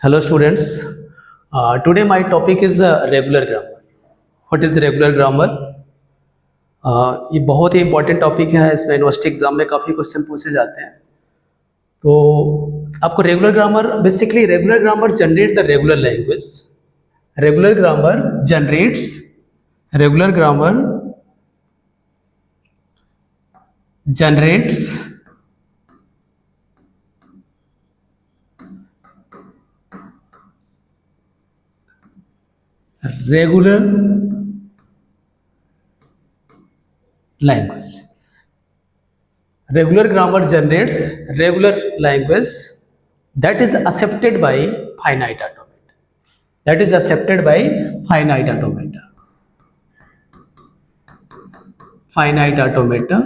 Hello students. Today my topic is regular grammar. What is regular grammar? ये बहुत ही important topic है. इसमें university exam में काफ़ी क्वेश्चन पूछे जाते हैं. तो आपको regular grammar, basically regular grammar generate the regular language. Regular grammar generates regular grammar generates regular language. Regular grammar generates regular language that is accepted by finite automata. That is accepted by finite automata. Finite automata.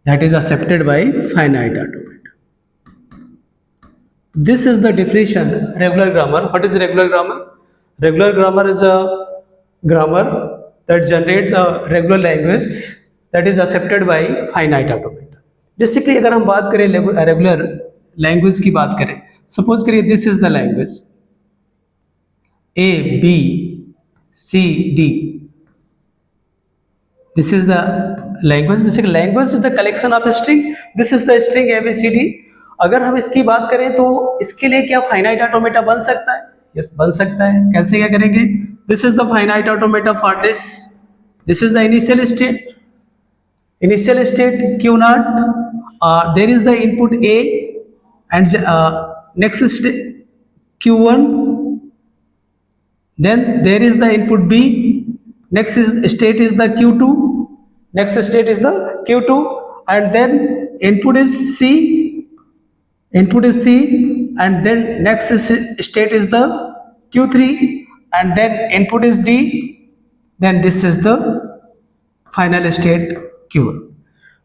That is accepted by finite automata. This is the definition. Regular grammar. What is regular grammar? Regular grammar is a grammar that generate the regular language that is accepted by finite automata. Basically अगर हम बात करें regular language की बात करें, suppose करिए this is the language A B C D. This is the language. Basically language is the collection of string. This is the string A B C D. अगर हम इसकी बात करें तो इसके लिए क्या फाइनाइट ऑटोमेटा बन सकता है? यस, बन सकता है. कैसे क्या करेंगे? This is the finite automata for this. This is the initial state. Initial state Q naught. There is the input A and next state Q1. Then there is the input B. Next state is the Q2. Next state is the Q2, and then input is C. Input is C, and then next state is the Q3, and then input is D. Then this is the final state Q1.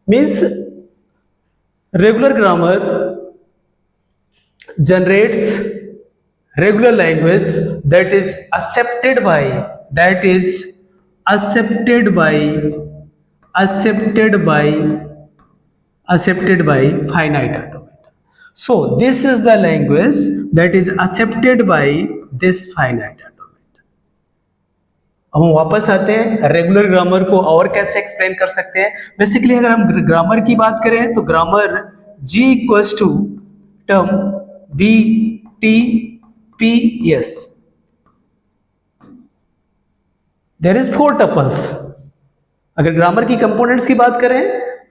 Means regular grammar generates regular language that is accepted by finite automata. So this is the language that is accepted by this finite automata. अब हम वापस आते हैं regular grammar को और कैसे explain कर सकते हैं. बेसिकली अगर हम ग्रामर की बात करें तो grammar G equals to term B T P S. There is 4 tuples. अगर ग्रामर की कंपोनेंट्स की बात करें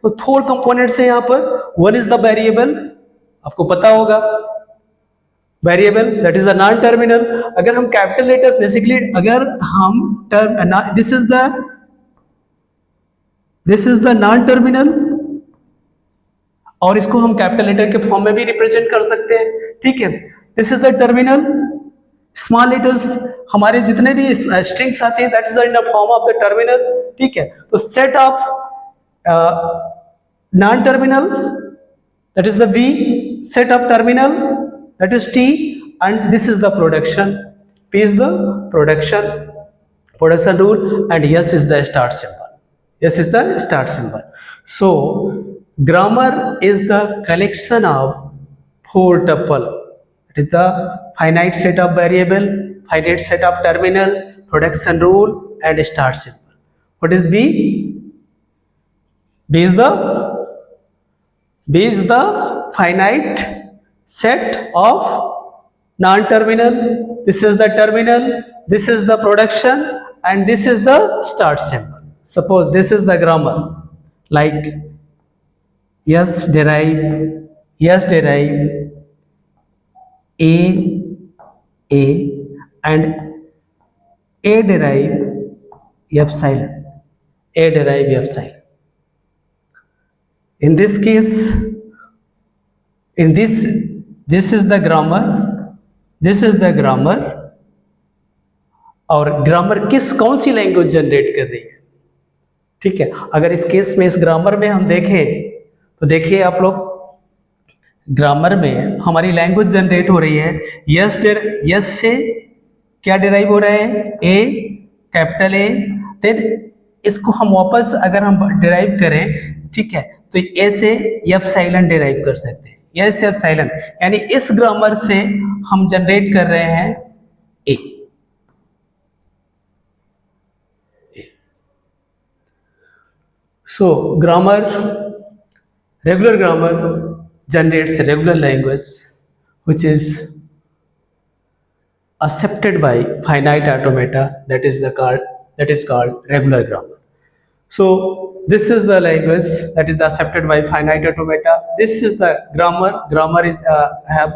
तो 4 कंपोनेंट्स हैं यहाँ पर. वन इज द वेरिएबल, आपको पता होगा variable, that is the non terminal. अगर हम कैपिटल लेटर्स, बेसिकली अगर हम this is the non terminal, और इसको हम कैपिटल लेटर के फॉर्म में भी रिप्रेजेंट कर सकते हैं. ठीक है, this is the terminal. Small letters हमारे जितने भी स्ट्रिंग्स आते हैं that is in the form of the terminal. ठीक है, तो set of non terminal that is the V, set of terminal that is T, and this is the production. P is the production rule, and S is the start symbol. S is the start symbol. So grammar is the collection of 4 tuple. It is the finite set of variable, finite set of terminal, production rule, and start symbol. What is B? B is the finite set of non-terminal. This is the terminal, this is the production, and this is the start symbol. Suppose this is the grammar, like yes derive A and A derive epsilon. A derive epsilon. In this case, this is the grammar, और grammar कौन सी language generate कर रही है. ठीक है, अगर इस case में इस ग्रामर में हम देखें तो देखिए आप लोग, ग्रामर में हमारी लैंग्वेज जनरेट हो रही है. यस से क्या डिराइव हो रहा है? ए, कैपिटल ए. देन इसको हम वापस अगर हम डिराइव करें, ठीक है, तो ए से एप्सिलॉन डिराइव कर सकते हैं. यस एप्सिलॉन, यानी इस ग्रामर से हम जनरेट कर रहे हैं ए। सो grammar, regular grammar generates a regular language which is accepted by finite automata, that is called regular grammar. So this is the language that is accepted by finite automata. This is the grammar. Grammar is have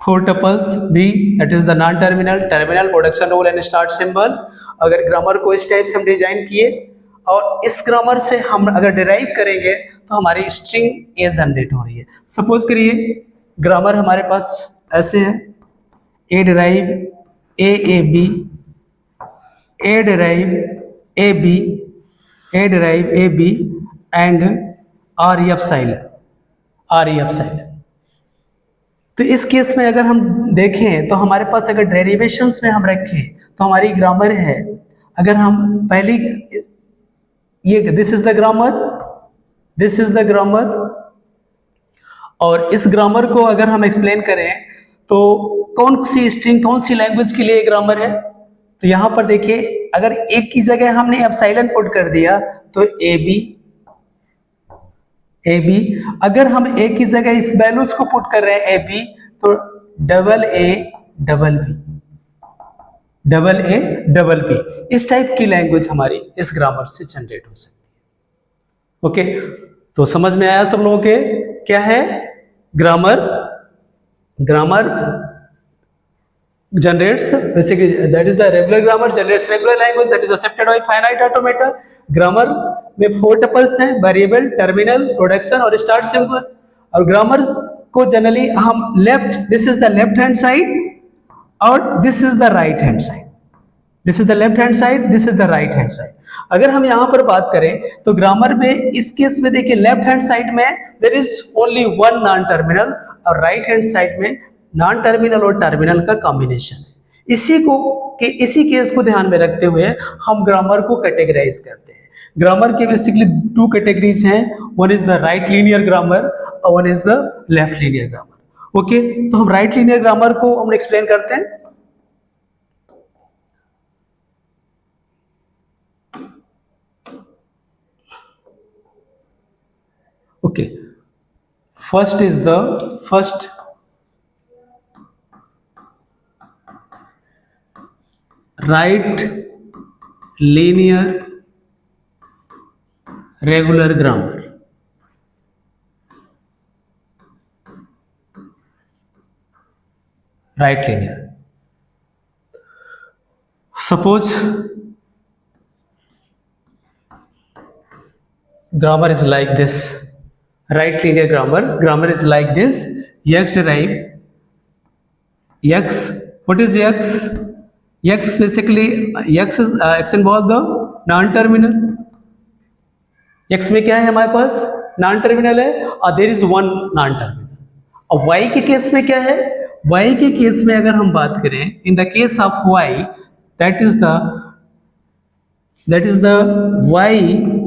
four tuples. B, that is the non-terminal, terminal, production rule and start symbol. अगर grammar को इस type से हम design किए और इस grammar से हम अगर डिराइव करेंगे तो हमारी स्ट्रिंग ए जनरेट हो रही है। सपोज करिए ग्रामर हमारे पास ऐसे है, A derive A B, A derive A B, A derive A B and R E F silent, R E F silent. तो इस केस में अगर हम देखें तो हमारे पास अगर डेरिवेशंस में हम रखें तो हमारी ग्रामर है, अगर हम पहली ये this is the grammar, this is the grammar, और इस ग्रामर को अगर हम एक्सप्लेन करें तो कौन सी स्ट्रिंग कौन सी लैंग्वेज के लिए ग्रामर है, तो यहां पर देखिए अगर एक की जगह हमने एप्सिलॉन पुट कर दिया तो ए बी, अगर हम ए की जगह इस वैल्यूज को पुट कर रहे हैं ए बी तो डबल ए डबल बी, इस टाइप की लैंग्वेज हमारी इस ग्रामर से जनरेट हो सकती है। ओके, तो समझ में आया सब लोगों के क्या है grammar? Grammar generates basically, that is the regular grammar generates regular language that is accepted by finite automata. Grammar में फोर टपल्स हैं, वेरिएबल, टर्मिनल, प्रोडक्शन और स्टार्ट सिंबल। और ग्रामर को जनरली हम left, this is the left hand side और this is the right hand side, this is the left hand side, this is the right hand side. अगर हम यहां पर बात करें तो ग्रामर में इस केस में देखिए लेफ्ट हैंड साइड में there is only one non terminal और राइट हैंड साइड में नॉन टर्मिनल और टर्मिनल का कॉम्बिनेशन है। इसी केस को ध्यान में रखते हुए हम ग्रामर को कैटेगराइज करते हैं। ग्रामर के बेसिकली टू कैटेगरीज हैं, one is the right linear grammar और one is the left linear grammar. Okay, तो हम राइट लीनियर ग्रामर को हम एक्सप्लेन करते हैं। Okay, first is the first right linear regular grammar. Right linear. Suppose grammar is like this. Right linear grammar is like this. X derive x. What is x? X basically x involve the non-terminal. x में क्या है हमारे पास? non-terminal है और there is one non-terminal. और y के case में क्या है? y के केस में अगर हम बात करें, in the case of y, that is the y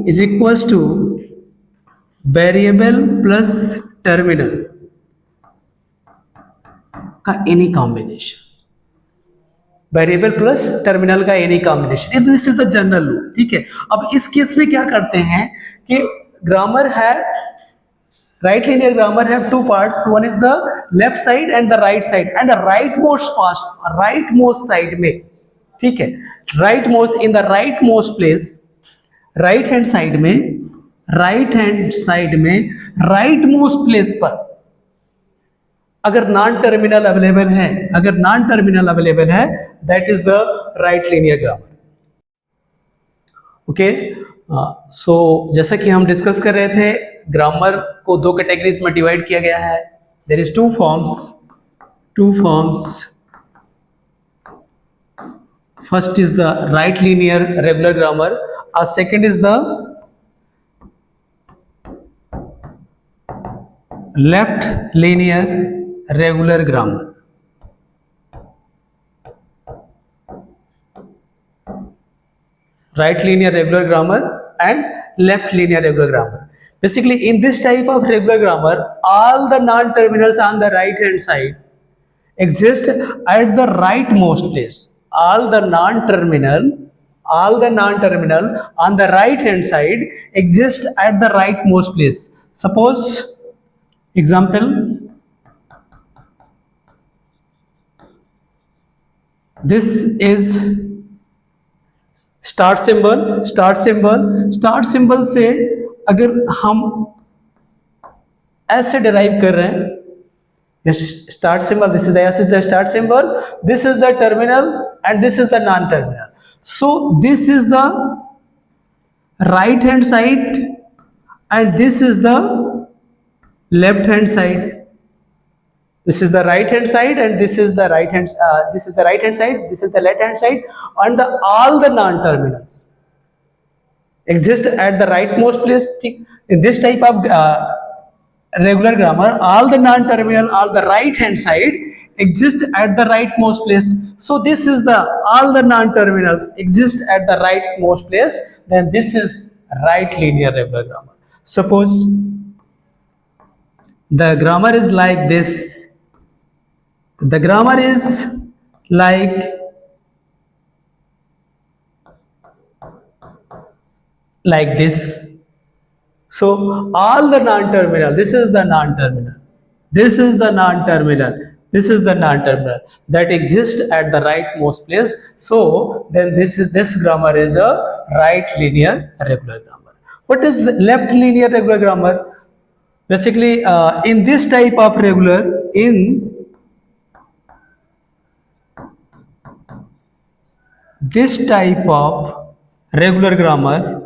is equals to variable plus terminal का any combination. Variable plus terminal का any combination, this is the general rule. ठीक है, अब इस केस में क्या करते हैं कि ग्रामर है, राइट लीनियर ग्रामर है two parts, one is the left side and the right side and the right most side में, ठीक है, right most in the right most place, right hand side में राइट मोस्ट प्लेस पर अगर non terminal available है, that is the right linear grammar. Okay, so जैसा कि हम डिस्कस कर रहे थे, ग्रामर को दो कैटेगरीज में डिवाइड किया गया है। There is two forms. First is the right linear regular grammar और second is the left linear regular grammar. Right linear regular grammar and left linear regular grammar. Basically, in this type of regular grammar, all the non-terminals on the right hand side exist at the rightmost place. All the non-terminal on the right hand side exist at the rightmost place. Suppose, example, this is start symbol से अगर हम ऐसे derive कर रहे हैं, start symbol, this is the start symbol, this is the terminal and this is the non terminal. So this is the right hand side and this is the left hand side. This is the right hand side and this is the right hand this is the right hand side, this is the left hand side, and all the non terminals exist at the rightmost place. In this type of regular grammar, all the non terminal on the right hand side exist at the rightmost place. So this is the all the non terminals exist at the rightmost place, then this is right linear regular grammar. Suppose the grammar is like this. The grammar is like this. So all the non-terminal, this is the non-terminal, this is the non-terminal, this is the non-terminal that exist at the rightmost place. So then this grammar is a right linear regular grammar. What is left linear regular grammar? Basically, in this type of regular, in this type of regular grammar,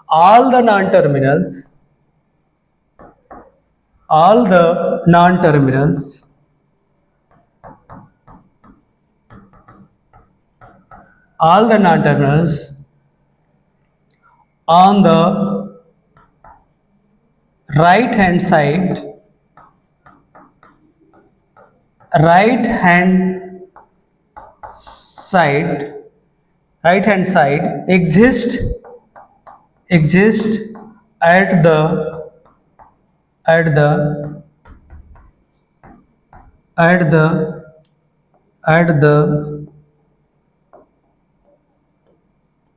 all the non-terminals on the right hand side exist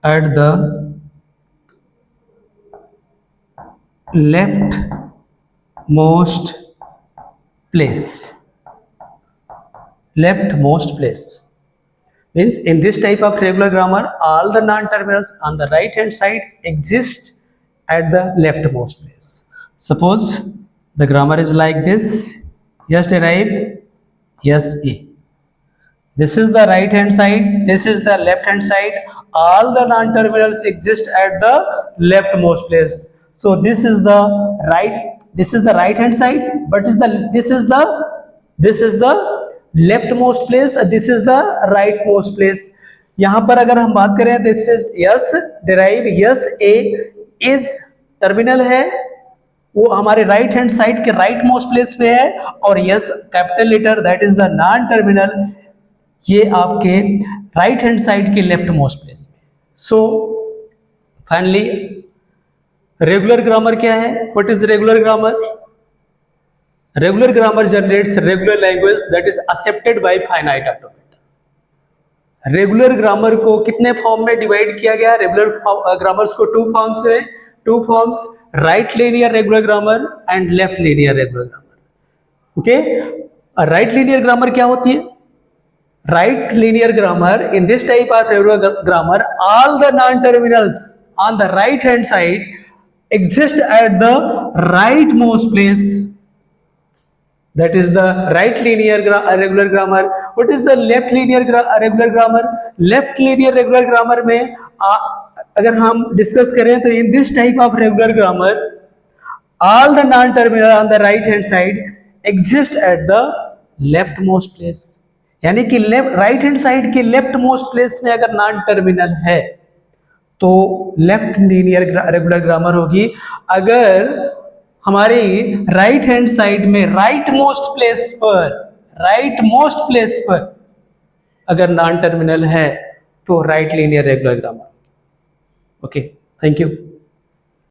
at the leftmost place. Means in this type of regular grammar, all the non-terminals on the right hand side exist at the leftmost place. Suppose the grammar is like this. Yes, derive. Yes, A. This is the right hand side, this is the left hand side, all the non-terminals exist at the leftmost place. So this is the right hand side, but this is the leftmost place, this is the rightmost place. यहाँ पर अगर हम बात करें, this is yes, derive, yes, A is terminal है, वो हमारे right hand side के राइट मोस्ट प्लेस पे है, और yes capital letter, that is the non terminal, ये आपके राइट हैंड साइड के लेफ्ट मोस्ट प्लेस पे. सो फाइनली रेगुलर ग्रामर क्या है? What is regular grammar? Regular grammar generates regular language that is accepted by finite automata. Regular grammar को कितने form में divide किया गया? रेगुलर ग्रामर्स को two forms, right linear regular grammar and left linear regular grammar. Okay, right linear grammar क्या होती है? Right linear grammar, in this type of regular grammar, all the non-terminals on the right hand side exist at the rightmost place. That is the right linear regular grammar. What is the left linear regular grammar? Left linear regular grammar में अगर हम discuss करें तो in this type of regular grammar, all the non-terminal on the right hand side exist at the leftmost place. यानी कि right hand side के left most place में अगर नॉन टर्मिनल है तो लेफ्ट लीनियर रेगुलर ग्रामर होगी. अगर हमारी राइट हैंड साइड में राइट मोस्ट प्लेस पर अगर नॉन टर्मिनल है तो right linear regular grammar. Okay, thank you.